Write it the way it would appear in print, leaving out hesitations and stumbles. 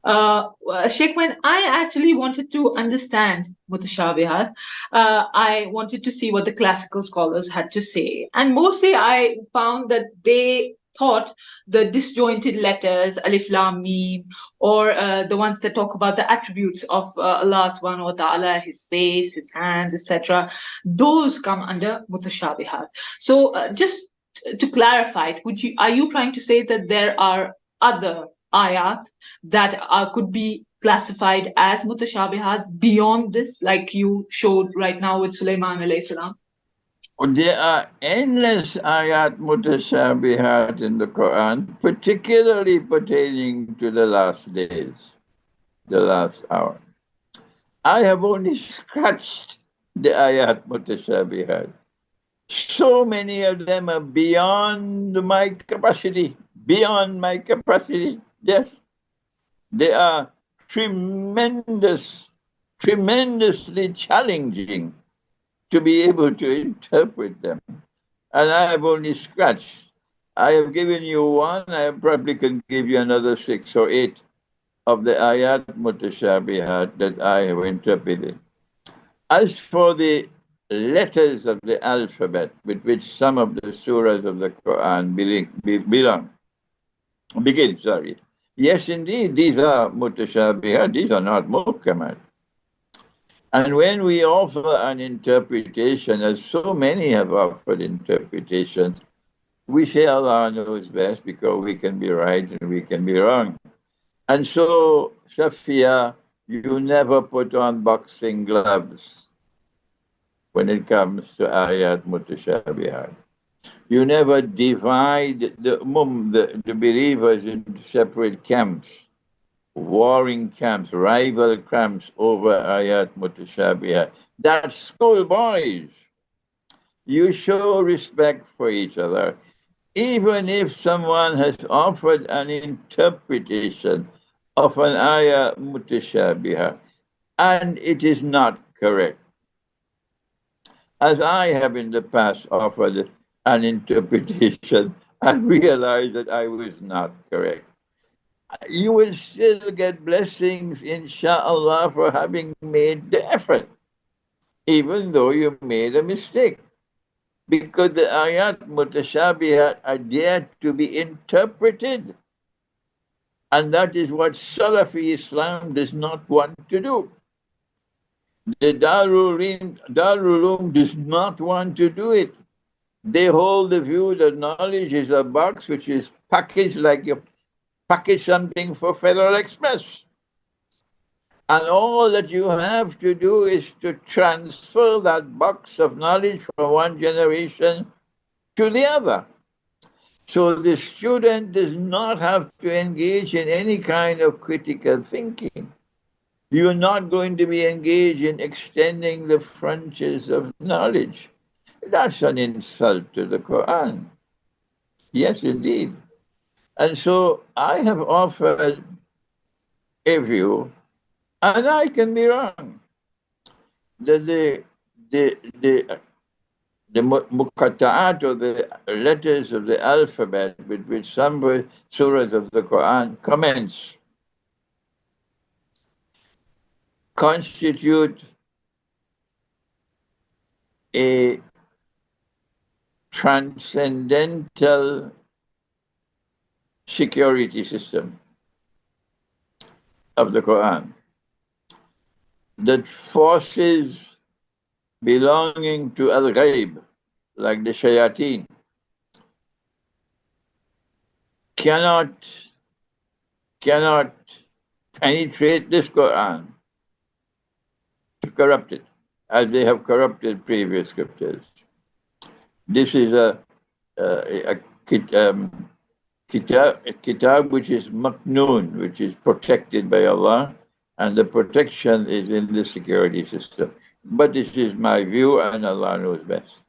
Sheikh, when I actually wanted to understand mutashabihat, I wanted to see what the classical scholars had to say. And mostly I found that they thought the disjointed letters, alif, lam, mim, or the ones that talk about the attributes of Allah subhanahu wa ta'ala, his face, his hands, etc., those come under mutashabihat. So just to clarify, are you trying to say that there are other ayat that could be classified as mutashabihat beyond this, like you showed right now with Sulaiman alayhi salam? There are endless ayat mutashabihat in the Quran, particularly pertaining to the last days, the last hour. I have only scratched the ayat mutashabihat. So many of them are beyond my capacity, beyond my capacity. Yes, they are tremendously challenging to be able to interpret them. And I have only scratched. I have given you one, I probably can give you another 6 or 8 of the ayat mutashabihat that I have interpreted. As for the letters of the alphabet with which some of the surahs of the Quran begin, yes, indeed, these are mutashabihat, these are not muhkamat. And when we offer an interpretation, as so many have offered interpretations, we say Allah knows best because we can be right and we can be wrong. And so, Shafia, you never put on boxing gloves when it comes to ayat mutashabihat. You never divide the believers into separate camps, warring camps, rival camps over ayat mutashabihat. That's schoolboys. You show respect for each other. Even if someone has offered an interpretation of an ayah mutashabiha and it is not correct, as I have in the past offered an interpretation and realized that I was not correct, you will still get blessings, inshallah, for having made the effort, even though you made a mistake. Because the ayat mutashabihat are there to be interpreted. And that is what Salafi Islam does not want to do. The Darul Uloom does not want to do it. They hold the view that knowledge is a box which is packaged like you package something for Federal Express. And all that you have to do is to transfer that box of knowledge from one generation to the other. So the student does not have to engage in any kind of critical thinking. You're not going to be engaged in extending the frontiers of knowledge. That's an insult to the Quran. Yes, indeed. And so I have offered a view, and I can be wrong, that the muqatta'at, or the letters of the alphabet with which some surahs of the Quran commence, constitute a transcendental security system of the Quran that forces belonging to al-ghaib, like the shayateen, cannot penetrate this Quran to corrupt it, as they have corrupted previous scriptures. This is a kitab which is maknoon, which is protected by Allah, and the protection is in the security system. But this is my view, and Allah knows best.